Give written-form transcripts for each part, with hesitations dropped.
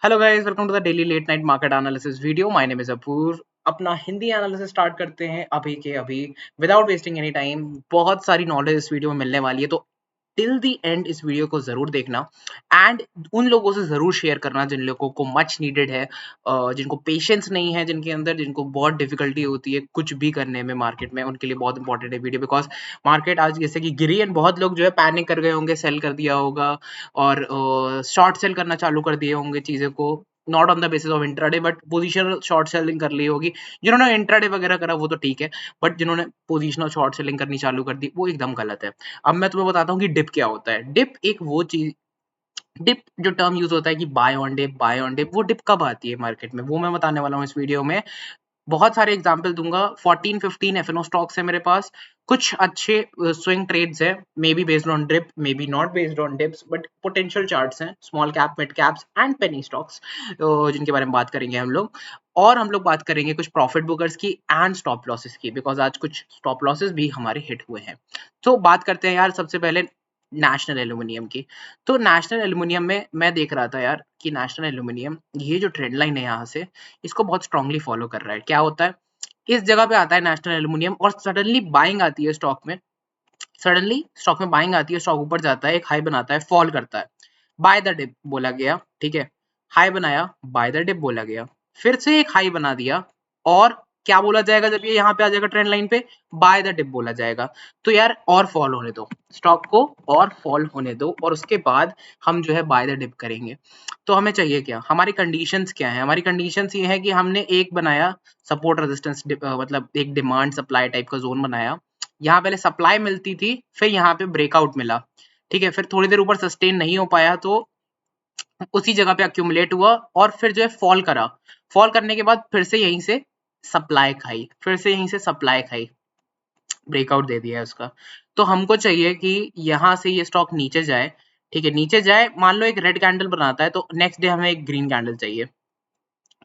Hello guys, welcome to the daily late night market analysis video. My name is Apoor. अपना Hindi analysis start करते हैं अभी के अभी, विदाउट वेस्टिंग एनी टाइम। बहुत सारी नॉलेज इस वीडियो में मिलने वाली है, तो टिल द एंड इस वीडियो को जरूर देखना एंड उन लोगों से जरूर शेयर करना जिन लोगों को मच नीडेड है, जिनको पेशेंस नहीं है, जिनके अंदर जिनको बहुत डिफिकल्टी होती है कुछ भी करने में मार्केट में, उनके लिए बहुत इंपॉर्टेंट है वीडियो। बिकॉज मार्केट आज जैसे कि गिरी एंड बहुत लोग जो है पैनिक कर गए होंगे, सेल कर दिया होगा और शॉर्ट सेल करना चालू कर दिए होंगे चीजें को, not on the basis of intraday but positional short selling कर ली होगी। जिन्होंने इंट्राडे वगैरह करा वो तो ठीक है, बट जिन्होंने पोजिशनल शॉर्ट सेलिंग करनी चालू कर दी वो एकदम गलत है। अब मैं तुम्हें बताता हूँ कि डिप क्या होता है। डिप एक वो चीज, डिप जो टर्म यूज होता है कि buy on dip, buy on dip, वो डिप कब आती है मार्केट में वो मैं बताने वाला हूँ इस वीडियो में। बहुत सारे एग्जाम्पल दूंगा। 14-15 एफएनओ स्टॉक्स है मेरे पास। कुछ अच्छे स्विंग ट्रेड्स है, may be based on drip, may be not based on dips, but potential charts हैं, small cap, mid caps and penny stocks, जिनके बारे में बात करेंगे हम लोग। और हम लोग बात करेंगे कुछ प्रॉफिट बुकर्स की एंड स्टॉप लॉसेस की, बिकॉज आज कुछ स्टॉप लॉसेस भी हमारे हिट हुए हैं। तो बात करते हैं यार सबसे पहले नेशनल एल्यूमिनियम की। तो नेशनल एल्यूमिनियम में मैं देख रहा था यार कि नेशनल एल्यूमिनियम ये जो ट्रेंड लाइन है यहाँ से, इसको बहुत स्ट्रांगली फॉलो कर रहा है। क्या होता है, इस जगह पे आता है नेशनल एल्यूमिनियम और सडनली बाइंग आती है स्टॉक में। सडनली स्टॉक में बाइंग आती है, स्टॉक ऊपर जाता है, एक हाई बनाता है, फॉल करता है, बाय द डिप बोला गया, ठीक है। हाई बनाया, बाय द डिप बोला गया, फिर से एक हाई बना दिया, और क्या बोला जाएगा जब ये यहाँ पे आ जाएगा ट्रेंड लाइन पे, बाय द डिप बोला जाएगा। तो यार और फॉल होने दो स्टॉक को, और फॉल होने दो, और उसके बाद हम जो है बाय द डिप करेंगे। तो हमें चाहिए क्या, हमारी कंडीशंस क्या है? हमारी कंडीशंस ये है कि हमने एक बनाया सपोर्ट रेजिस्टेंस, मतलब एक डिमांड सप्लाई टाइप का जोन बनाया। यहाँ पहले सप्लाई मिलती थी, फिर यहाँ पे ब्रेकआउट मिला, ठीक है। फिर थोड़ी देर ऊपर सस्टेन नहीं हो पाया तो उसी जगह पे अक्यूमुलेट हुआ, और फिर जो है फॉल करा। फॉल करने के बाद फिर से यहीं से सप्लाई खाई, फिर से यहीं से सप्लाई खाई, ब्रेकआउट दे दिया है उसका। तो हमको चाहिए कि यहाँ से ये स्टॉक नीचे जाए, ठीक है। नीचे जाए, मान लो एक रेड कैंडल बनाता है, तो नेक्स्ट डे हमें एक ग्रीन कैंडल चाहिए।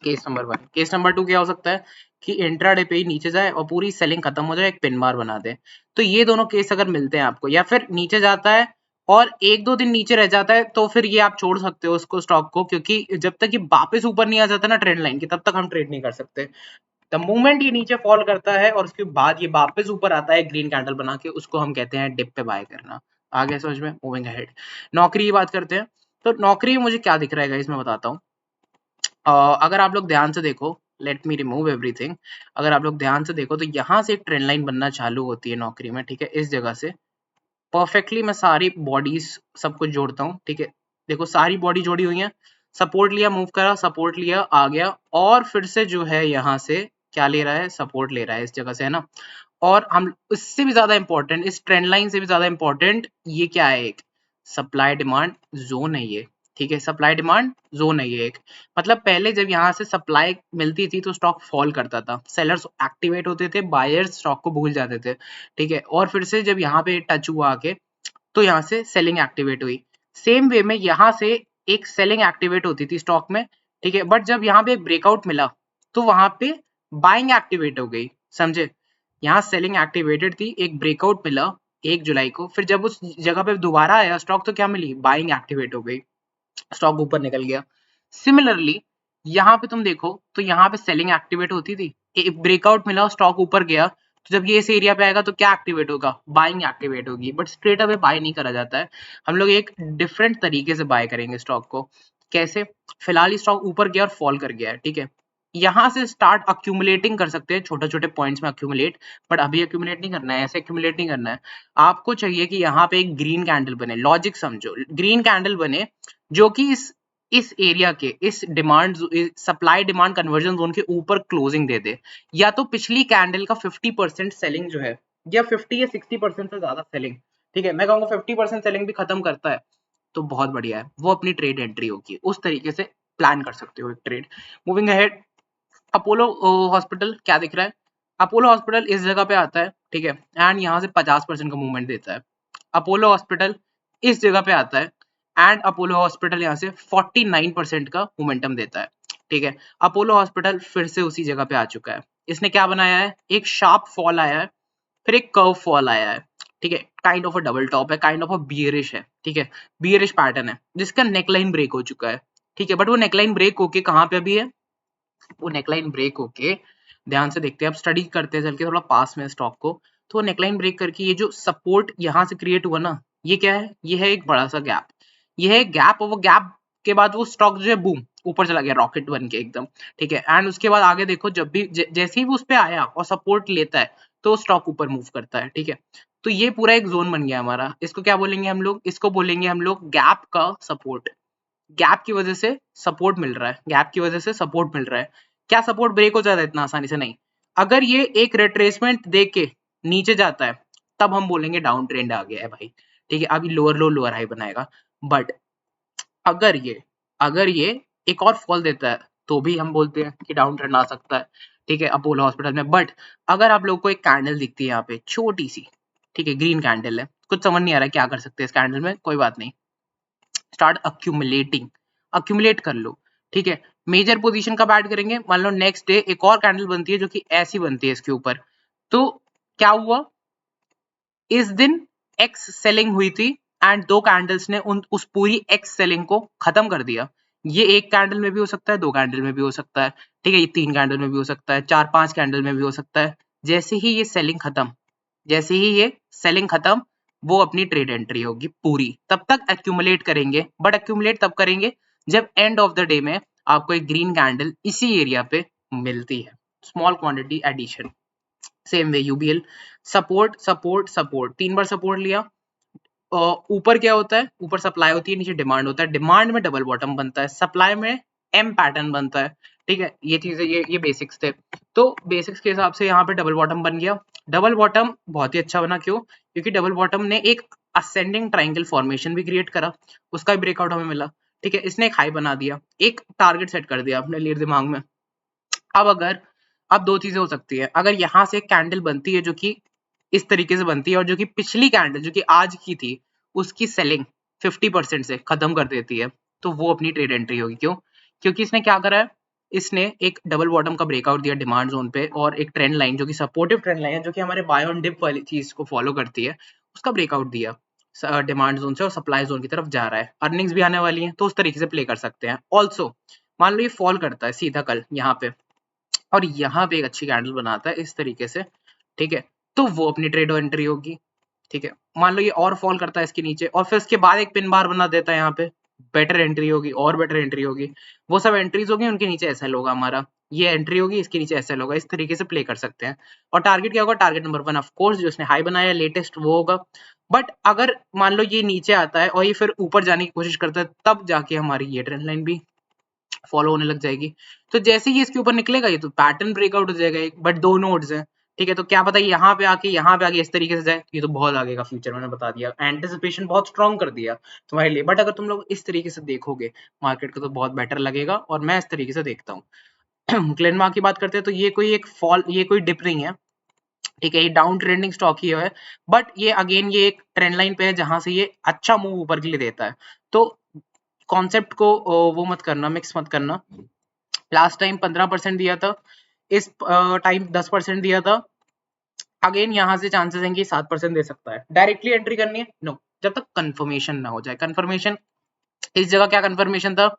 Case number 1। केस नंबर 2 क्या हो सकता है कि इंट्राडे पे ही नीचे जाए और पूरी सेलिंग खत्म हो जाए, एक पिन बार बना दे। तो ये दोनों केस अगर मिलते हैं आपको, या फिर नीचे जाता है और एक दो दिन नीचे रह जाता है, तो फिर ये आप छोड़ सकते हो उसको, स्टॉक को, क्योंकि जब तक ये वापस ऊपर नहीं आ जाता ना ट्रेंड लाइन की, तब तक हम ट्रेड नहीं कर सकते। द मोमेंट ये नीचे फॉल करता है और उसके बाद ये वापस ऊपर आता है ग्रीन कैंडल बना के, उसको हम कहते हैं डिप पे बाय करना। आगे समझ में? मूविंग अहेड, नौकरी की बात करते हैं। तो नौकरी में मुझे क्या दिख रहा है इसमें बताता हूँ। अगर आप लोग ध्यान से देखो, लेट मी रिमूव एवरीथिंग। अगर आप लोग ध्यान से देखो तो यहाँ से एक ट्रेंड लाइन बनना चालू होती है नौकरी में, ठीक है। इस जगह से परफेक्टली मैं सारी बॉडीज सब कुछ जोड़ता हूँ, ठीक है। देखो सारी बॉडी जोड़ी हुई है, सपोर्ट लिया, मूव करा, सपोर्ट लिया, आ गया, और फिर से जो है यहाँ से क्या ले रहा है, सपोर्ट ले रहा है इस जगह से, है ना। और हम इससे भी ज्यादा इंपॉर्टेंट, इस ट्रेंड लाइन से भी ज्यादा इंपॉर्टेंट, ये क्या है, एक सप्लाई डिमांड जोन है ये, ठीक है। सप्लाई डिमांड जोन है ये एक, मतलब पहले जब यहाँ से सप्लाई मिलती थी तो स्टॉक फॉल करता था, सेलर्स एक्टिवेट होते थे, बायर्स स्टॉक को भूल जाते थे, ठीक है। और फिर से जब यहाँ पे टच हुआ आके, तो यहाँ से सेलिंग एक्टिवेट हुई। सेम वे में यहाँ से एक सेलिंग एक्टिवेट होती थी स्टॉक में, ठीक है। बट जब यहाँ पे एक ब्रेकआउट मिला तो वहां पे बाइंग एक्टिवेट हो गई, समझे। यहाँ सेलिंग एक्टिवेटेड थी, एक ब्रेकआउट मिला 1 जुलाई को, फिर जब उस जगह पे दोबारा आया स्टॉक तो क्या मिली, बाइंग एक्टिवेट हो गई, स्टॉक ऊपर निकल गया। सिमिलरली यहाँ पे तुम देखो तो यहाँ पे सेलिंग एक्टिवेट होती थी, एक ब्रेकआउट मिला, स्टॉक ऊपर गया, तो जब ये इस एरिया पे आएगा तो क्या एक्टिवेट होगा, बाइंग एक्टिवेट होगी। बट स्ट्रेट अवे बाय नहीं करा जाता है, हम लोग एक डिफरेंट तरीके से बाय करेंगे स्टॉक को। कैसे? फिलहाल स्टॉक ऊपर गया और फॉल कर गया है, ठीक है। यहाँ से स्टार्ट अक्यूमुलेटिंग कर सकते हैं, छोटे छोटे पॉइंट्स में अक्यूमुलेट, बट अभी अक्यूमुलेट नहीं करना है, ऐसे अक्यूमुलेट नहीं करना है। आपको चाहिए कि यहाँ पे एक ग्रीन कैंडल बने, लॉजिक समझो, ग्रीन कैंडल बने जो कि इस एरिया के, इस demand, supply demand conversion zone के ऊपर क्लोजिंग दे दे, या तो पिछली कैंडल का 50% सेलिंग जो है, या 50 या 60% से ज्यादा सेलिंग, ठीक है। मैं कहूंगा 50% सेलिंग भी खत्म करता है तो बहुत बढ़िया है, वो अपनी ट्रेड एंट्री होगी, उस तरीके से प्लान कर सकते हो एक trade. Moving ahead, Apollo hospital क्या दिख रहा है? अपोलो हॉस्पिटल इस जगह पे आता है, ठीक है, एंड यहाँ से 50% का मूवमेंट देता है। अपोलो हॉस्पिटल इस जगह पे आता है, एंड अपोलो हॉस्पिटल यहाँ से 49% का मोमेंटम देता है, ठीक है। अपोलो हॉस्पिटल फिर से उसी जगह पे आ चुका है, इसने क्या बनाया है, एक शार्प फॉल आया है, फिर एक कर्व फॉल आया है, ठीक है। Kind of a double top है, काइंड ऑफ अ बियरिश है, ठीक है, बियरिश पैटर्न है, जिसका नेकलाइन ब्रेक हो चुका है, ठीक है, बट वो नेकलाइन ब्रेक होके कहाँ पे अभी है, वो नेकलाइन ब्रेक होके, ध्यान से देखते हैं, अब स्टडी करते हैं चल के थोड़ा पास में स्टॉक को, तो नेकलाइन ब्रेक करके ये जो सपोर्ट यहाँ से क्रिएट हुआ ना, ये क्या है, ये है एक बड़ा सा गैप, ये है गैप, और वो गैप के बाद वो स्टॉक जो है बूम ऊपर चला गया रॉकेट बन के एकदम, ठीक है। एंड उसके बाद आगे देखो, जब भी जैसे ही वो उस पे आया और सपोर्ट लेता है तो स्टॉक ऊपर मूव करता है, ठीक है। तो ये पूरा एक जोन बन गया हमारा, इसको क्या बोलेंगे हम लोग, इसको बोलेंगे हम लोग गैप का सपोर्ट। गैप की वजह से सपोर्ट मिल रहा है, गैप की वजह से सपोर्ट मिल रहा है। क्या सपोर्ट ब्रेक हो जाता है इतना आसानी से? नहीं। अगर ये एक रिट्रेसमेंट दे के नीचे जाता है तब हम बोलेंगे डाउन ट्रेंड आ गया है भाई, ठीक है। अभी लोअर लो लोअर हाई बनाएगा, बट अगर ये अगर ये एक और फॉल देता है तो भी हम बोलते हैं कि डाउन ट्रेंड आ सकता है, ठीक है, अपोलो हॉस्पिटल में। बट अगर आप लोग को एक कैंडल दिखती है यहाँ पे छोटी सी, ठीक है, ग्रीन कैंडल है, कुछ समझ नहीं आ रहा है क्या कर सकते हैं इस कैंडल में, कोई बात नहीं, स्टार्ट अक्यूमुलेटिंग, अक्यूमुलेट कर लो, ठीक है। मेजर पोजीशन कब ऐड करेंगे, मान लो नेक्स्ट डे एक और कैंडल बनती है जो कि ऐसी बनती है इसके ऊपर, तो क्या हुआ, इस दिन एक्स सेलिंग हुई थी एंड दो कैंडल्स ने उस पूरी एक्स सेलिंग को खत्म कर दिया। ये एक कैंडल में भी हो सकता है, दो कैंडल में भी हो सकता है, ठीक है, ये तीन कैंडल में भी हो सकता है, चार पांच कैंडल में भी हो सकता है। जैसे ही ये सेलिंग खत्म, जैसे ही ये सेलिंग खत्म, वो अपनी ट्रेड एंट्री होगी पूरी, तब तक एक्यूमुलेट करेंगे, बट एक्यूमुलेट तब करेंगे जब एंड ऑफ द डे में आपको एक ग्रीन कैंडल इसी एरिया पे मिलती है, small quantity addition. Same way UBL, support support support, तीन बार सपोर्ट लिया, ऊपर क्या होता है, ऊपर सप्लाई होती है, नीचे डिमांड होता है, डिमांड में डबल बॉटम बनता है, सप्लाई में एम पैटर्न बनता है, ठीक है। ये चीजें, ये बेसिक्स थे। तो बेसिक्स के हिसाब से यहाँ पे डबल बॉटम बन गया। डबल बॉटम बहुत ही अच्छा बना, क्यों, क्योंकि डबल बॉटम ने एक असेंडिंग ट्राइंगल फॉर्मेशन भी क्रिएट करा, उसका भी ब्रेकआउट हमें मिला, ठीक है। इसने एक हाई बना दिया, एक टारगेट सेट कर दिया अपने लिए दिमाग में। अब दो चीजें हो सकती है, अगर यहाँ से एक कैंडल बनती है जो कि इस तरीके से बनती है, और जो कि पिछली कैंडल जो कि आज की थी उसकी सेलिंग 50% से खत्म कर देती है, तो वो अपनी ट्रेड एंट्री होगी। क्यों? क्योंकि इसने क्या करा है, इसने एक डबल बॉटम का ब्रेकआउट दिया डिमांड जोन पे, और एक ट्रेंड लाइन जो कि सपोर्टिव ट्रेंड लाइन है, जो कि हमारे बाय ऑन डिप वाली चीज को फॉलो करती है, उसका ब्रेकआउट दिया डिमांड जोन से और सप्लाई जोन की तरफ जा रहा है, अर्निंग्स भी आने वाली है, तो उस तरीके से प्ले कर सकते हैं। ऑल्सो मान लो ये फॉल करता है सीधा कल यहाँ पे, और यहाँ पे एक अच्छी कैंडल बनाता है इस तरीके से, ठीक है, तो वो अपनी ट्रेड एंट्री होगी, ठीक है। मान लो ये और फॉल करता है इसके नीचे, और फिर उसके बाद एक पिन बार बना देता है यहाँ पे, बेटर एंट्री होगी, और बेटर एंट्री होगी, वो सब एंट्रीज होगी, उनके नीचे एसएल होगा हमारा, ये एंट्री होगी, इसके नीचे एसएल होगा, इस तरीके से प्ले कर सकते हैं। और टारगेट क्या होगा, टारगेट नंबर 1 ऑफ कोर्स जो उसने हाई बनाया लेटेस्ट वो होगा। बट अगर मान लो ये नीचे आता है और ये फिर ऊपर जाने की कोशिश करता है, तब जाके हमारी ये ट्रेंड लाइन भी फॉलो होने लग जाएगी। तो जैसे ही इसके ऊपर निकलेगा ये तो पैटर्न ब्रेकआउट हो जाएगा एक, बट दो नोड्स हैं, ठीक है। तो क्या पता यहाँ पे आके इस तरीके से जाए, ये तो बहुत आगे का फ्यूचर मैंने बता दिया, एंटिसिपेशन बहुत स्ट्रॉन्ग कर दिया तुम्हारे लिए। बट अगर तुम लोग इस तरीके से देखोगे मार्केट को तो बहुत बेटर लगेगा, और मैं इस तरीके से देखता हूँ। ग्लेनमार्क की बात करते हैं तो ये कोई एक फॉल, ये कोई डिप नहीं है, ठीक है, ये डाउन ट्रेंडिंग स्टॉक ही है, बट ये अगेन ये एक ट्रेंड लाइन पे है जहां से ये अच्छा मूव ऊपर के लिए देता है। तो कॉन्सेप्ट को वो मत करना, मिक्स मत करना। लास्ट टाइम 15% दिया था, इस टाइम 10% दिया था, अगेन यहाँ से चांसेस हैं कि 7% दे सकता है। डायरेक्टली एंट्री करनी है नो, जब तक कंफर्मेशन ना हो जाए। कंफर्मेशन इस जगह क्या कंफर्मेशन था,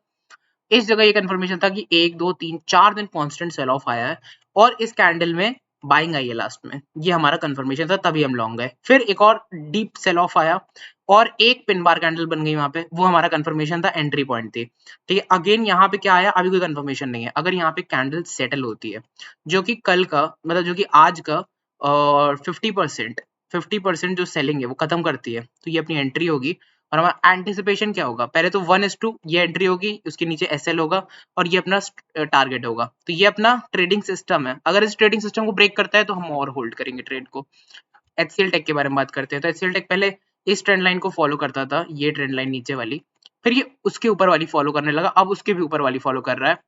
इस जगह ये कंफर्मेशन था कि 1 2 3 4 दिन कांस्टेंट सेल ऑफ आया है, और इस कैंडल में बाइंग आई है लास्ट में, ये हमारा कंफर्मेशन था, तभी हम लॉन्ग गए। फिर एक और डीप सेल ऑफ आया और एक पिन बार कैंडल बन गई वहां पे, वो हमारा कंफर्मेशन था, एंट्री पॉइंट थी, ठीक है। अगेन यहाँ पे क्या आया, अभी कोई कंफर्मेशन नहीं है। अगर यहाँ पे कैंडल सेटल होती है, जो कि कल का मतलब जो कि आज का 50% जो सेलिंग है वो खत्म करती है, तो ये अपनी एंट्री होगी। और हमारा एंटिसिपेशन क्या होगा, पहले तो 1:2 ये एंट्री होगी, उसके नीचे एसएल होगा, और ये अपना टारगेट होगा। तो ये अपना ट्रेडिंग सिस्टम है, अगर इस ट्रेडिंग सिस्टम को ब्रेक करता है तो हम और होल्ड करेंगे ट्रेड को। एचसीएल टेक के बारे में बात करते हैं, तो एचसीएल टेक पहले इस ट्रेंड लाइन को फॉलो करता था, ये ट्रेंड लाइन नीचे वाली, फिर ये उसके ऊपर वाली फॉलो करने लगा, अब उसके भी ऊपर वाली फॉलो कर रहा है।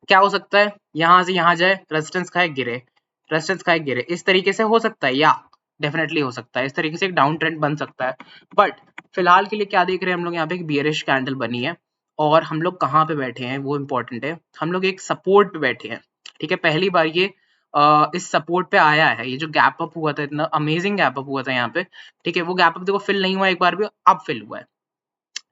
क्या हो सकता है, यहाँ से यहाँ जाए, रेजिस्टेंस खाए गिरे, रेजिस्टेंस खाए गिरे, इस तरीके से हो सकता है, या डेफिनेटली हो सकता है, इस तरीके से एक डाउन ट्रेंड बन सकता है। बट फिलहाल के लिए क्या देख रहे हैं हम लोग, यहाँ पे एक बियरिश कैंडल बनी है, और हम लोग कहाँ पे बैठे हैं वो इंपॉर्टेंट है, हम लोग एक सपोर्ट पे बैठे हैं, ठीक है। पहली बार ये इस सपोर्ट पे आया है, ये जो गैप अप हुआ था, इतना अमेजिंग गैप अप हुआ था यहाँ पे, ठीक है, वो गैप अप देखो फिल नहीं हुआ एक बार भी, अब फिल हुआ है,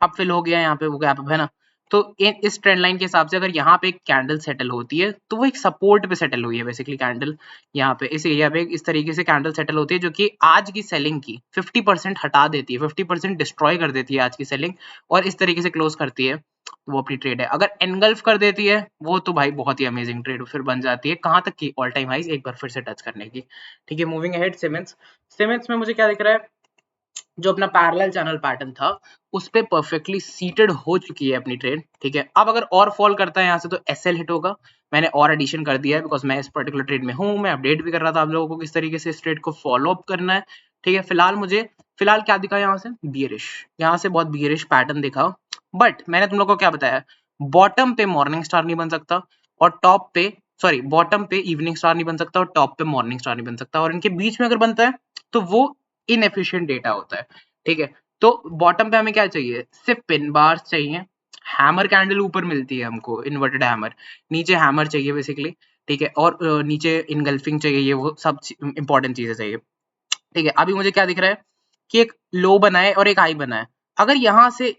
अब फिल हो गया यहाँ पे वो गैप अप, है ना। तो इस ट्रेंड लाइन के हिसाब से अगर यहाँ पे एक कैंडल सेटल होती है तो वो एक सपोर्ट पे सेटल हुई है बेसिकली कैंडल, यहाँ पे इस एरिया पे इस तरीके से कैंडल सेटल होती है जो कि आज की सेलिंग की 50% हटा देती है, 50% डिस्ट्रॉय कर देती है आज की सेलिंग, और इस तरीके से क्लोज करती है, तो वो अपनी ट्रेड है। अगर एनगल्फ कर देती है वो तो भाई बहुत ही अमेजिंग ट्रेड फिर बन जाती है, कहाँ तक की ऑल टाइम हाइज एक बार फिर से टच करने की। ठीक है, मूविंग अहेड सीमेंस। सीमेंस में मुझे क्या दिख रहा है, जो अपना पैरेलल चैनल पैटर्न था उस पे परफेक्टली सीटेड हो चुकी है अपनी ट्रेड। ठीक है, अब अगर और फॉल करता है यहाँ से तो एसएल हिट होगा, मैंने और एडिशन कर दिया है बिकॉज मैं इस पर्टिकुलर ट्रेड में हूँ, मैं अपडेट भी कर रहा था आप लोगों को किस तरीके से इस ट्रेड को फॉलो अप करना है। ठीक है, फिलहाल क्या दिखा यहाँ से, बियरिश, यहाँ से बहुत बियरिश पैटर्न दिखा, बट मैंने तुम लोग को क्या बताया, बॉटम पे मॉर्निंग स्टार नहीं बन सकता और टॉप पे सॉरी बॉटम पे इवनिंग स्टार नहीं बन सकता और टॉप पे मॉर्निंग स्टार नहीं बन सकता, और इनके बीच में अगर बनता है तो वो इनएफिशिएंट डेटा होता है। ठीक है, तो बॉटम पे हमें क्या चाहिए, सिर्फ पिन बार्स चाहिए, हैमर कैंडल ऊपर मिलती है हमको, इन्वर्टेड हैमर, नीचे हैमर चाहिए बेसिकली। ठीक है, और नीचे इनगल्फिंग चाहिए, ये वो सब इंपॉर्टेंट चीजें चाहिए। ठीक है, अभी मुझे क्या दिख रहा है कि एक लो बना है और एक हाई बना है, अगर यहाँ से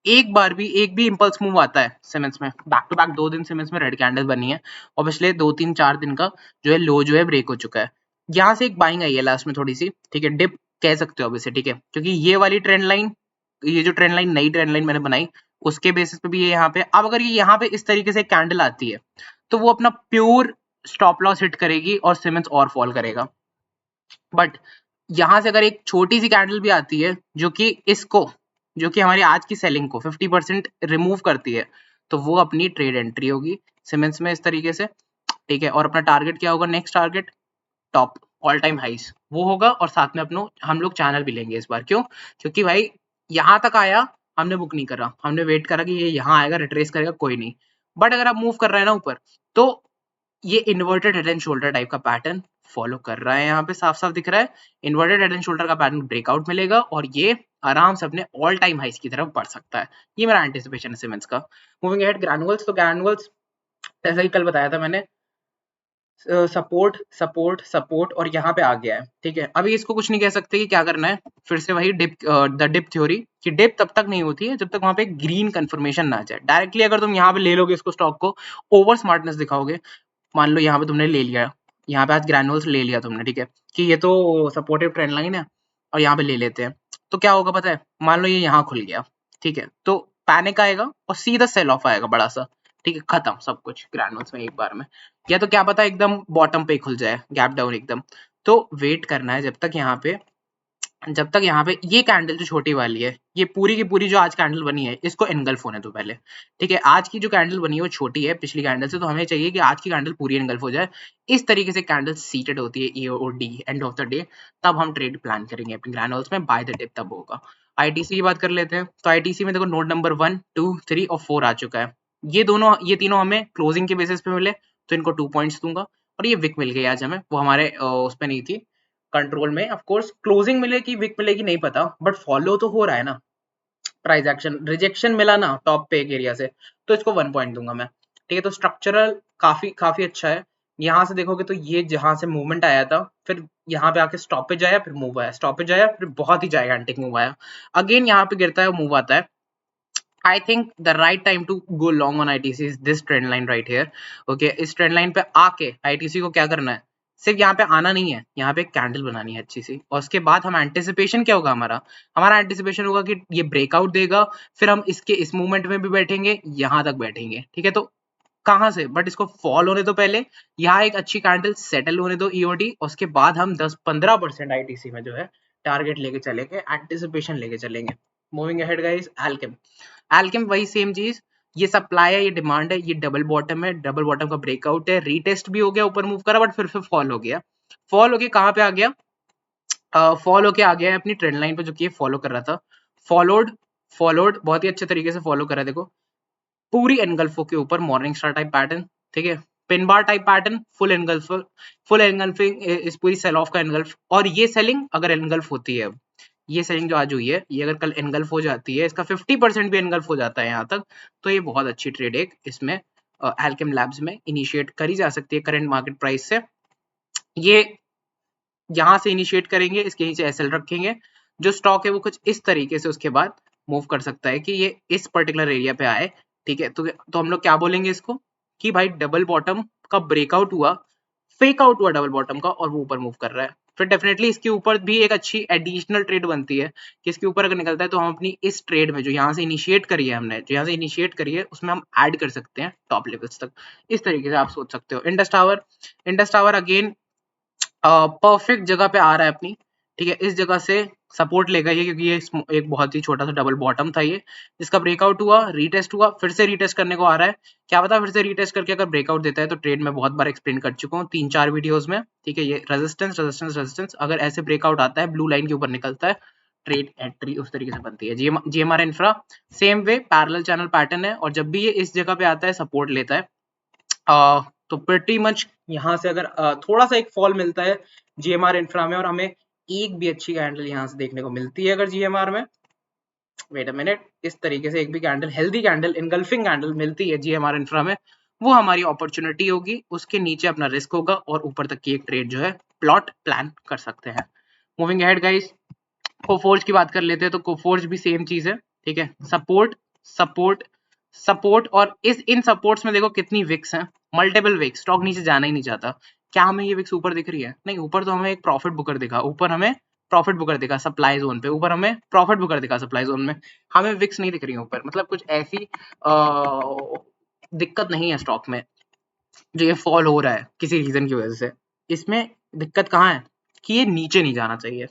एक भी इम्पल्स मूव आता है सीमेंस में, बैक टू बैक 2 दिन सीमेंस में रेड कैंडल बनी है और पिछले 2 3 4 दिन का जो है लो जो है ब्रेक हो चुका है, यहाँ से एक बाइंग आई है लास्ट में थोड़ी सी, ठीक है, डिप कह सकते हो अब इसे। ठीक है, क्योंकि ये वाली ट्रेंड लाइन, ये जो ट्रेंड लाइन नई ट्रेंड लाइन मैंने बनाई उसके बेसिस पे भी ये यहाँ पे, अब अगर ये यहाँ पे इस तरीके से कैंडल आती है तो वो अपना प्योर स्टॉप लॉस हिट करेगी और सीमेंस और फॉल करेगा। बट यहाँ से अगर एक छोटी सी कैंडल भी आती है जो कि इसको, जो कि हमारी आज की सेलिंग को 50% रिमूव करती है, तो वो अपनी ट्रेड एंट्री होगी सीमेंस में इस तरीके से। ठीक है, और अपना टारगेट क्या होगा, next target top all time highs वो होगा, और साथ में अपनो हम लोग चैनल भी लेंगे इस बार। क्यों, क्योंकि भाई यहाँ तक आया, हमने बुक नहीं करा, हमने वेट करा कि ये यहाँ आएगा रिट्रेस करेगा, कोई नहीं, बट अगर आप मूव कर रहे हैं ना ऊपर, तो ये inverted head and shoulder type का पैटर्न फॉलो कर रहा है, यहाँ पे साफ साफ दिख रहा है इन्वर्टेड हेड एंड शोल्डर का पैटर्न ब्रेकआउट मिलेगा और ये आराम से अपने ऑल टाइम हाइस की तरफ बढ़ सकता है, ये मेरा एंटिसिपेशन है सीमेंस का। मूविंग अहेड ग्रैनुअल्स, तो ग्रैनुअल्स जैसा कि कल बताया था मैंने, सपोर्ट सपोर्ट सपोर्ट और यहाँ पे आ गया है। ठीक है, अभी इसको कुछ नहीं कह सकते कि क्या करना है, फिर से वही डिप, द डिप थ्योरी, कि डिप तब तक नहीं होती है जब तक वहां पे ग्रीन कंफर्मेशन ना आ जाए। डायरेक्टली अगर तुम यहाँ पे ले लोगे इसको स्टॉक को, ओवर स्मार्टनेस दिखाओगे, मान लो यहाँ पे तुमने ले लिया, यहाँ पे आज ग्रैनुअल्स ले लिया तुमने, ठीक है, कि ये तो सपोर्टिव ट्रेंड लाइन है और यहाँ पे ले लेते हैं, तो क्या होगा पता है, मान लो ये यहाँ खुल गया, ठीक है, तो पैनिक आएगा और सीधा सेल ऑफ आएगा बड़ा सा। ठीक है, खत्म सब कुछ ग्रैनुअल्स में एक बार में, या तो क्या पता एकदम बॉटम पे खुल जाए, गैप डाउन एकदम। तो वेट करना है जब तक यहाँ पे ये कैंडल जो छोटी वाली है, ये पूरी की पूरी जो आज कैंडल बनी है, इसको एनगल्फ होने दो पहले। ठीक है, आज की जो कैंडल बनी है वो छोटी है पिछली कैंडल से, तो हमें चाहिए कि आज की कैंडल पूरी एनगल्फ हो जाए। इस तरीके से कैंडल सीटेड होती है EOD end of the day, तब हम ट्रेड प्लान करेंगे अपनी ग्रैनुअल्स में, बाय द डिप तब होगा। आईटीसी की बात कर लेते हैं, तो आईटीसी में देखो नोड नंबर 1 2 3 और 4 आ चुका है, ये तीनों हमें क्लोजिंग के बेसिस पे मिले तो इनको 2 पॉइंट्स दूंगा, और ये विक मिल गई आज हमें, वो हमारे उस पर नहीं थी कंट्रोल में। ऑफ कोर्स क्लोजिंग मिलेगी विक मिलेगी नहीं पता, बट फॉलो तो हो रहा है ना, प्राइस एक्शन, रिजेक्शन मिला ना टॉप पे एक एरिया से, तो इसको 1 पॉइंट दूंगा मैं। ठीक है, तो स्ट्रक्चरल काफी काफी अच्छा है। यहाँ से देखोगे तो ये जहां से मूवमेंट आया था, फिर यहाँ पे आके स्टॉपेज आया, फिर मूव आया, स्टॉपेज आया, फिर बहुत ही जायगांटिक मूव आया, अगेन यहाँ पे गिरता है, मूव आता है। I think the right time to go long on ITC is this trend line right here. Okay, इस ट्रेंड लाइन पे आके ITC को क्या करना है, सिर्फ यहाँ पे आना नहीं है, यहाँ पे एक कैंडल बनानी है अच्छी सी, और उसके बाद हम एंटिसिपेशन क्या होगा हमारा एंटिसिपेशन होगा कि ये ब्रेकआउट देगा, फिर हम इसके इस मूवमेंट में भी बैठेंगे, यहाँ तक बैठेंगे। ठीक है, तो कहाँ से, बट इसको फॉल होने दो पहले, यहाँ एक अच्छी कैंडल सेटल होने दो ईओडी, उसके बाद हम 10-15% आईटीसी में जो है टारगेट लेके चलेंगे, एंटिसिपेशन लेके चलेंगे। Moving ahead guys, Alkem, Alkem वही सेम चीज, ये सप्लाई है, ये डिमांड है, ये डबल बॉटम है, डबल बॉटम का ब्रेकआउट है, रीटेस्ट भी हो गया, ऊपर मूव करा, बट फिर फॉल हो गया, फॉल हो गया, कहाँ पे आ गया, फॉल होके आ गया है अपनी ट्रेंड लाइन पे जो कि फॉलो कर रहा था, फॉलोड फॉलोड बहुत ही अच्छे तरीके से फॉलो कर रहा है, देखो पूरी एनगल्फो के ऊपर मॉर्निंग स्टार टाइप पैटर्न। ठीक है, pin bar type pattern, full engulfing इस पूरी सेल ऑफ का एनगल्फ, और ये सेलिंग अगर एनगल्फ होती है, ये सेलिंग जो आज हुई है, ये अगर कल एनगल्फ हो जाती है, इसका 50% भी एनगल्फ हो जाता है यहाँ तक, तो ये बहुत अच्छी ट्रेड एक इसमें एल्केम लैब्स में इनिशिएट करी जा सकती है करंट मार्केट प्राइस से। ये यहाँ से इनिशिएट करेंगे, इसके नीचे एसएल रखेंगे, जो स्टॉक है वो कुछ इस तरीके से उसके बाद मूव कर सकता है कि ये इस पर्टिकुलर एरिया पे आए, ठीक है, तो हम लोग क्या बोलेंगे इसको कि भाई डबल बॉटम का ब्रेकआउट हुआ, फेक आउट हुआ डबल बॉटम का और वो ऊपर मूव कर रहा है, फिर डेफिनेटली इसके ऊपर भी एक अच्छी एडिशनल ट्रेड बनती है कि इसके ऊपर अगर निकलता है तो हम अपनी इस ट्रेड में जो यहाँ से इनिशिएट करी है हमने, जो यहाँ से इनिशिएट करी है उसमें हम ऐड कर सकते हैं टॉप लेवल्स तक। इस तरीके से आप सोच सकते हो। इंडस टावर अगेन परफेक्ट जगह पे आ रहा है अपनी, ठीक है, इस जगह से सपोर्ट लेगा ये, क्योंकि ये एक बहुत ही छोटा सा डबल बॉटम था ये, जिसका ब्रेकआउट हुआ, रीटेस्ट हुआ, फिर से रीटेस्ट करने को आ रहा है, क्या पता फिर से रीटेस्ट करके अगर ब्रेकआउट देता है तो ट्रेड में बहुत बार एक्सप्लेन कर चुका हूँ 3-4 वीडियोस में, ठीक है, ये रेजिस्टेंस रेजिस्टेंस रेजिस्टेंस, अगर ऐसे ब्रेकआउट आता है ब्लू लाइन के ऊपर निकलता है, ट्रेड एंट्री उस तरीके से बनती है। GMR infra same way parallel channel pattern है, और जब भी ये इस जगह पे आता है सपोर्ट लेता है, तो प्रिटी मच यहाँ से अगर थोड़ा सा एक फॉल मिलता है जीएमआर इंफ्रा में, और हमें एक भी अच्छी कैंडल यहाँ से देखने को मिलती है अगर जीएमआर में, वेट अ मिनट, इस तरीके से एक भी candle, healthy candle, engulfing candle मिलती है जीएमआर इंफ्रा में, वो हमारी अपॉर्चुनिटी होगी, उसके नीचे अपना रिस्क होगा और ऊपर तक की एक ट्रेड जो है प्लॉट प्लान कर सकते हैं। मूविंग अहेड गाइस, कोफोर्ज की बात कर लेते हैं, तो कोफोर्ज भी सेम चीज है, ठीक है, सपोर्ट सपोर्ट सपोर्ट, और इस इन सपोर्ट्स में देखो कितनी विक्स हैं, मल्टीपल विक्स, स्टॉक नीचे जाना ही नहीं चाहता। क्या हमें ये विक्स ऊपर दिख रही है? नहीं, ऊपर तो हमें एक प्रॉफिट बुकर दिखा, ऊपर हमें प्रॉफिट बुकर दिखा सप्लाई जोन पे, ऊपर हमें प्रॉफिट बुकर दिखा सप्लाई जोन में, हमें विक्स नहीं दिख रही है ऊपर, मतलब कुछ ऐसी दिक्कत नहीं है स्टॉक में जो ये फॉल हो रहा है किसी रीजन की वजह से। इसमें दिक्कत कहाँ है कि ये नीचे नहीं जाना चाहिए,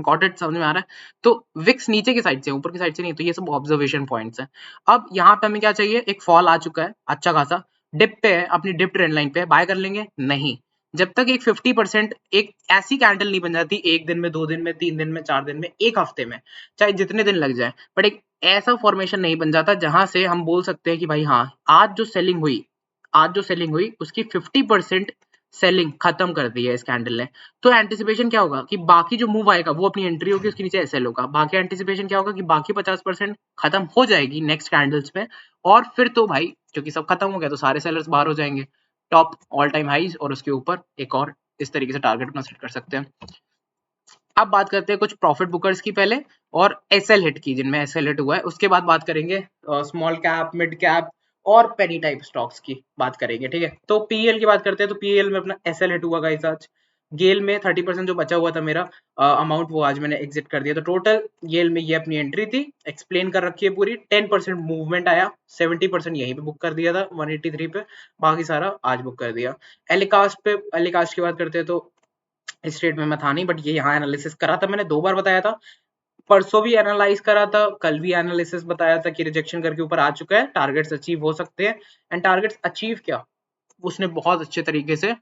गॉट इट, समझ में आ रहा है? तो विक्स नीचे की साइड से, ऊपर की साइड से नहीं, तो ये सब ऑब्जर्वेशन पॉइंट्स हैं। अब यहाँ पे हमें क्या चाहिए, एक फॉल आ चुका है अच्छा खासा, डिप पे है, अपनी डिप ट्रेंड लाइन पे, बाय कर लेंगे? नहीं, जब तक एक 50% एक ऐसी कैंडल नहीं बन जाती, एक दिन में, 2 दिन में, 3 दिन में, 4 दिन में, एक हफ्ते में, चाहे जितने दिन लग जाए, बट एक ऐसा फॉर्मेशन नहीं बन जाता जहां से हम बोल सकते हैं कि भाई हाँ, आज जो सेलिंग हुई उसकी 50% सेलिंग खत्म कर दी है इस कैंडल ने, तो एंटिसिपेशन क्या होगा कि बाकी जो मूव आएगा वो अपनी एंट्री होगी, उसके नीचे एसएल होगा, बाकी एंटिसिपेशन क्या होगा कि बाकी 50% खत्म हो जाएगी नेक्स्ट कैंडल्स में, और फिर तो भाई क्योंकि सब खत्म हो गया तो सारे सेलर्स बाहर हो जाएंगे, टॉप ऑल टाइम हाइज और उसके ऊपर एक और इस तरीके से टारगेट अपना सेट कर सकते हैं। अब बात करते हैं कुछ प्रॉफिट बुकर्स की पहले, और एसएल हिट की, जिनमें एसएल हिट हुआ है, उसके बाद बात करेंगे स्मॉल कैप, मिड कैप और पेनी टाइप स्टॉक्स की बात करेंगे, ठीक है। तो पीएल की बात करते हैं, तो पीएल में अपना एसएल हिट हुआ गाइस आज, गेल में 30% जो बचा हुआ था मेरा अमाउंट, वो आज मैंने एग्जिट कर दिया, तो टोटल गेल में ये अपनी एंट्री थी, एक्सप्लेन कर रखी है पूरी, 10% मूवमेंट आया, 70% यहीं पे बुक कर दिया था 183 पे, बाकी सारा आज बुक कर दिया। एलिकास्ट की बात करते हैं, तो इस ट्रेड में मैं था नहीं, बट ये यहाँ एनालिसिस करा था मैंने, 2 बार बताया था, परसों भी एनालाइज करा था, कल भी एनालिसिस बताया था कि रिजेक्शन करके ऊपर आ चुका है, टारगेट्स अचीव हो सकते हैं, एंड टारगेट्स अचीव क्या, उसने बहुत अच्छे तरीके से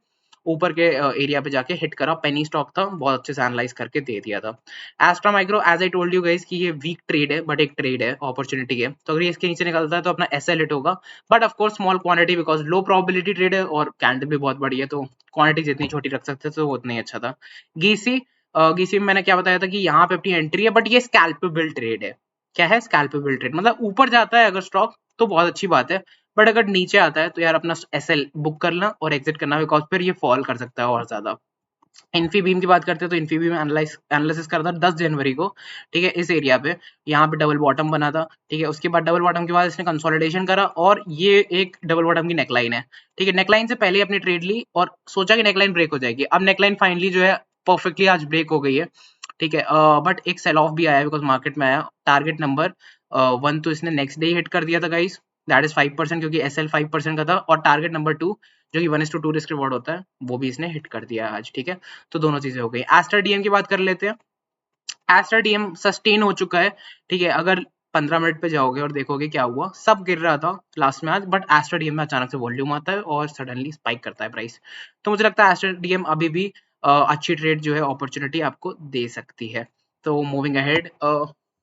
ऊपर के एरिया पे जाके हिट करा, पेनी स्टॉक था, बहुत अच्छे से एनालाइज करके दे दिया था। Astra micro, as I told you guys कि ये वीक ट्रेड है, बट एक ट्रेड है, अपॉर्चुनिटी है, तो अगर ये इसके नीचे निकलता है तो अपना एसएल हिट होगा, but of course small quantity, because low probability trade है और कैंडल भी बहुत बड़ी है, तो क्वांटिटी जितनी छोटी रख सकते थे तो वो उतना ही अच्छा था। गीसी, गीसी में मैंने क्या बताया था कि यहाँ पे अपनी एंट्री है, बट ये स्कैल्पेबल ट्रेड है। क्या है स्कैल्पेबल ट्रेड? मतलब ऊपर जाता है अगर स्टॉक तो बहुत अच्छी बात है, बट अगर नीचे आता है तो यार अपना एसएल बुक करना और एग्जिट करना, बिकॉज फिर ये फॉल कर सकता है और ज्यादा। इन्फीबीम की बात करते हैं, तो इन्फीबीम एनालिसिस करा था 10 जनवरी को, ठीक है, इस एरिया पे, यहाँ पे डबल बॉटम बना था, ठीक है, उसके बाद डबल बॉटम के बाद इसने कंसोलिडेशन करा, और ये एक डबल बॉटम की नेकलाइन है, ठीक है, नेकलाइन से पहले अपनी ट्रेड ली और सोचा कि नेकलाइन ब्रेक हो जाएगी, अब नेकलाइन फाइनली जो है परफेक्टली आज ब्रेक हो गई है, ठीक है, बट एक सेल ऑफ भी आया बिकॉज मार्केट में आया, टारगेट नंबर 1 तो इसने नेक्स्ट डे हिट कर दिया था गाइस, दैट इज 5%, क्योंकि एसएल 5% का था, और टारगेट नंबर 2 जो कि 1:2 रिस्क रिवॉर्ड होता है, वो भी इसने हिट कर दिया आज, ठीक है, तो दोनों चीजें हो गई। एस्टर डीएम की बात कर लेते हैं, एस्टर डीएम सस्टेन हो चुका है, ठीक है, अगर 15 मिनट पे जाओगे और देखोगे क्या हुआ, सब गिर रहा था लास्ट में आज, बट एस्टर डीएम में अचानक से वॉल्यूम आता है और सडनली स्पाइक करता है प्राइस, तो मुझे लगता है एस्टर डीएम अभी भी अच्छी ट्रेड जो है अपॉर्चुनिटी आपको दे सकती है। तो moving ahead,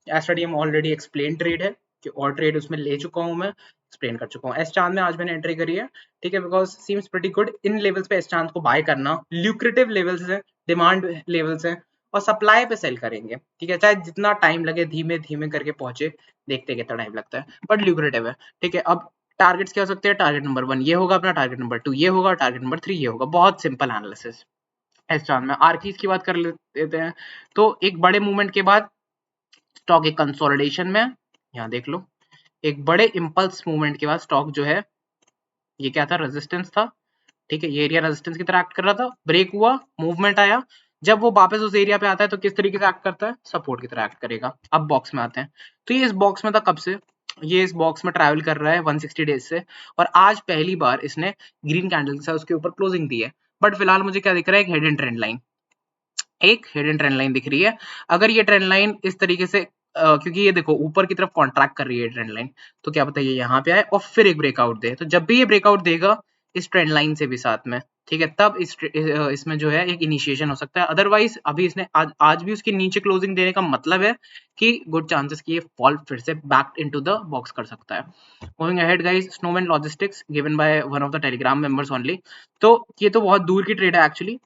Aster DM already explain trade है कि और ट्रेड उसमें ले चुका हूं मैं, एक्सप्लेन कर चुका हूँ। एस चांद में आज मैंने एंट्री करी है, ठीक है, because seems pretty good, in levels पे एस चांद को बाय करना, ल्यूक्रेटिव लेवल्स है, डिमांड लेवल्स है, और सप्लाई पे सेल करेंगे, ठीक है, चाहे जितना टाइम लगे, धीमे धीमे करके पहुंचे, देखते कितना टाइम लगता है, बट ल्यूक्रेटिव है, ठीक है। अब टारगेट्स क्या हो सकते हैं, टारगेट नंबर 1 ये होगा अपना, टारगेट नंबर 2 ये होगा, टारगेट नंबर 3 ये होगा, बहुत सिंपल एनालिसिस। एस चांद में आरकीज की बात कर लेते हैं, तो एक बड़े मूवमेंट के बाद स्टॉक एक कंसोलिडेशन में, यहाँ देख लो, एक बड़े इम्पल्स मूवमेंट के बाद स्टॉक जो है, ये क्या था, रेजिस्टेंस था, ठीक है, ये एरिया रेजिस्टेंस की तरह एक्ट कर रहा था, ब्रेक हुआ, मूवमेंट आया, जब वो वापस उस एरिया पे आता है तो किस तरीके से एक्ट करता है, सपोर्ट की तरह एक्ट करेगा। अब बॉक्स में आते हैं, तो ये इस बॉक्स में था कब से, ये इस बॉक्स में ट्रैवल कर रहा है 160 डेज से, और आज पहली बार इसने ग्रीन कैंडल के साथ उसके ऊपर क्लोजिंग दी है। बट फिलहाल मुझे क्या दिख रहा है, एक हिडन ट्रेंड लाइन, एक हिडन ट्रेंड लाइन दिख रही है। अगर ये ट्रेंड लाइन इस तरीके से क्योंकि ये देखो ऊपर की तरफ कॉन्ट्रैक्ट कर रही है ट्रेंड लाइन, तो क्या पता ये यहाँ पे आए और फिर एक ब्रेकआउट दे, तो जब भी ये ब्रेकआउट देगा इस ट्रेंड लाइन से भी साथ में, ठीक है, तब इसमें जो है एक इनिशिएशन हो सकता है। अदरवाइज अभी इसने आज भी उसके नीचे क्लोजिंग देने का मतलब है कि गुड चांसेस कि ये फॉल फिर से बैक इनटू द बॉक्स कर सकता है। Moving ahead guys, snowman logistics given by one of the Telegram members only. तो ये तो बहुत दूर की ट्रेड है एक्चुअली।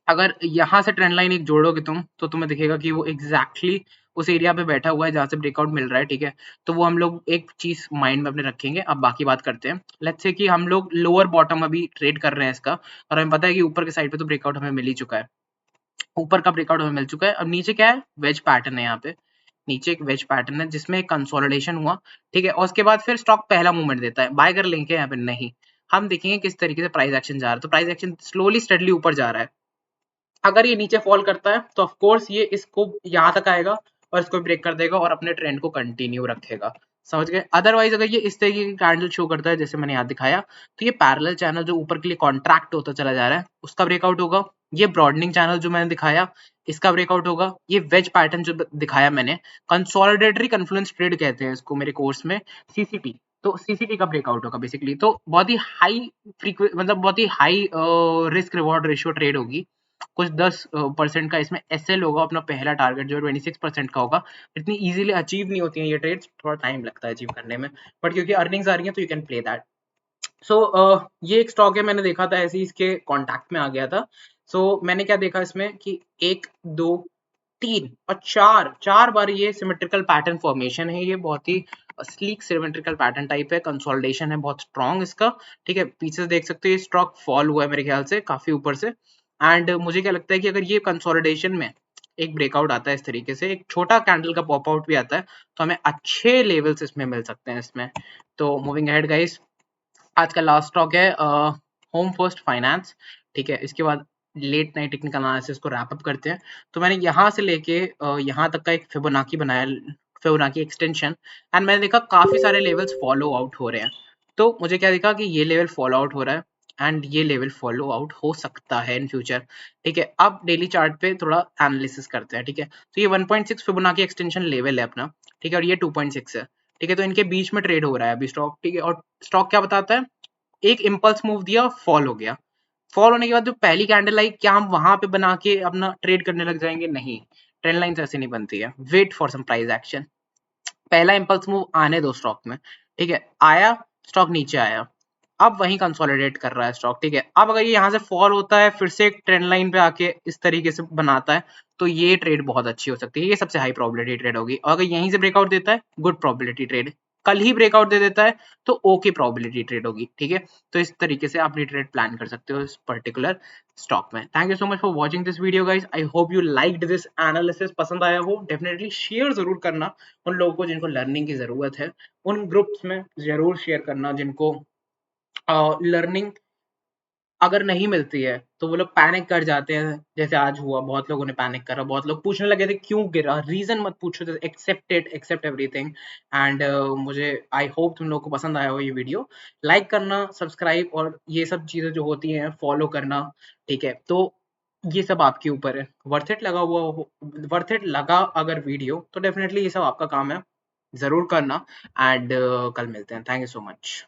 अगर यहाँ से ट्रेंड लाइन एक जोड़ोगे तुम, तो तुम्हें दिखेगा कि वो एग्जैक्टली उस एरिया पे बैठा हुआ है जहाँ से ब्रेकआउट मिल रहा है, ठीक है। तो वो हम लोग एक चीज माइंड में अपने रखेंगे। अब बाकी बात करते हैं। लेट्स से कि हम लोग लोअर बॉटम अभी ट्रेड कर रहे हैं इसका, और हमें पता है कि ऊपर के साइड पे तो ब्रेकआउट हमें मिल ही चुका है, ऊपर का ब्रेकआउट हमें मिल चुका है। अब नीचे क्या है, वेज पैटर्न है, यहाँ पे नीचे एक वेज पैटर्न है जिसमें एक कंसोलिडेशन हुआ, ठीक है, और उसके बाद फिर स्टॉक पहला मूवमेंट देता है, बाय कर लेंगे यहाँ पे, नहीं, हम देखेंगे किस तरीके से प्राइस एक्शन जा रहा है। तो प्राइस एक्शन स्लोली स्टडली ऊपर जा रहा है। अगर ये नीचे फॉल करता है तो ऑफ कोर्स ये इसको यहाँ तक आएगा और इसको ब्रेक कर देगा और अपने ट्रेंड को कंटिन्यू रखेगा, समझ गए। अदरवाइज अगर ये इस तरीके की कैंडल शो करता है जैसे मैंने यहाँ दिखाया, तो ये पैरेलल चैनल जो ऊपर के लिए कॉन्ट्रैक्ट होता चला जा रहा है उसका ब्रेकआउट होगा। ये ब्रॉडनिंग चैनल जो मैंने दिखाया इसका ब्रेकआउट होगा। ये वेज पैटर्न जो दिखाया मैंने, कंसोलिडेटरी कन्फ्लुएंस ट्रेड कहते हैं इसको मेरे कोर्स में, सीसीटी, तो सीसीटी का ब्रेकआउट होगा बेसिकली। तो बहुत ही हाई मतलब बहुत ही high risk reward ratio trade होगी। कुछ 10% का इसमें एसएल होगा, अपना पहला टारगेट जो 26% का होगा। इतनी इजीली अचीव नहीं होती हैं ये ट्रेड्स, थोड़ा टाइम लगता है अचीव करने में, बट क्योंकि अर्निंग्स आ रही हैं तो यू कैन प्ले दैट। सो ये एक स्टॉक है, मैंने देखा था ऐसे ही इसके कॉन्टैक्ट में आ गया था। मैंने क्या देखा इसमें कि 1 2 3 और 4 4 बार ये सिमेट्रिकल पैटर्न फॉर्मेशन है। ये बहुत ही स्लीक सिमेट्रिकल पैटर्न टाइप है, कंसोलिडेशन है बहुत स्ट्रॉन्ग इसका, ठीक है। पीछे से देख सकते हो ये स्टॉक फॉल हुआ है मेरे ख्याल से काफी ऊपर से, एंड मुझे क्या लगता है कि अगर ये कंसोलिडेशन में एक ब्रेकआउट आता है इस तरीके से, एक छोटा कैंडल का पॉप आउट भी आता है, तो हमें अच्छे लेवल्स इसमें मिल सकते हैं इसमें। तो मूविंग अहेड गाइस, आज का लास्ट स्टॉक है होम फर्स्ट फाइनेंस, ठीक है। इसके बाद लेट नाइट टेक्निकल एनालिसिस को रैप अप करते हैं। तो मैंने यहाँ से लेके यहाँ तक का एक फिबोनाची बनाया, फिबोनाची एक्सटेंशन, एंड मैंने देखा काफी सारे लेवल्स फॉलो आउट हो रहे हैं। तो मुझे क्या दिखा कि ये लेवल फॉलो आउट हो रहा है एंड ये लेवल फॉलो आउट हो सकता है इन फ्यूचर, ठीक है। अब डेली चार्ट पे थोड़ा एनालिसिस करते हैं, ठीक है। तो ये 1.6 फिबोनाची एक्सटेंशन लेवल है अपना, ठीक है, और ये 2.6 है, ठीक है। तो इनके बीच में ट्रेड हो रहा है अभी स्टॉक, ठीक है। और स्टॉक क्या बताता है, एक इम्पल्स मूव दिया, फॉल हो गया, फॉल होने के बाद जो पहली कैंडल आई, क्या हम वहां पे बना के अपना ट्रेड करने लग जाएंगे, नहीं, ट्रेंड लाइन ऐसे नहीं बनती है, wait for some price action. पहला इम्पल्स मूव आने दो स्टॉक में, ठीक है, आया, स्टॉक नीचे आया, अब वहीं कंसोलिडेट कर रहा है स्टॉक, ठीक है। अब अगर ये यहाँ से फॉल होता है फिर से एक ट्रेंड लाइन पे आके इस तरीके से बनाता है, तो ये ट्रेड बहुत अच्छी हो सकती है, ये सबसे हाई प्रोबेबिलिटी ट्रेड होगी। और अगर यहीं से ब्रेकआउट देता है, गुड प्रोबेबिलिटी ट्रेड, कल ही ब्रेकआउट दे देता है तो ओके प्रोबेबिलिटी ट्रेड होगी, ठीक है। तो इस तरीके से आप ट्रेड प्लान कर सकते हो इस पर्टिकुलर स्टॉक में। Thank you so much for watching this video guys, I hope you liked this analysis, पसंद आया हो डेफिनेटली शेयर जरूर करना उन लोगों को जिनको लर्निंग की जरूरत है, उन ग्रुप्स में जरूर शेयर करना जिनको लर्निंग अगर नहीं मिलती है तो वो लोग पैनिक कर जाते हैं, जैसे आज हुआ, बहुत लोगों ने पैनिक करा, बहुत लोग पूछने लगे थे क्यों गिरा, रीजन मत पूछो, जैसे accept it, accept everything. And मुझे आई होप तुम लोगों को पसंद आया हो ये वीडियो, लाइक करना, सब्सक्राइब और ये सब चीजें जो होती हैं फॉलो करना, ठीक है। तो ये सब आपके ऊपर है, वर्थ इट लगा हुआ हो, वर्थ इट लगा अगर वीडियो तो डेफिनेटली ये सब आपका काम है, जरूर करना। एंड कल मिलते हैं, थैंक यू सो मच।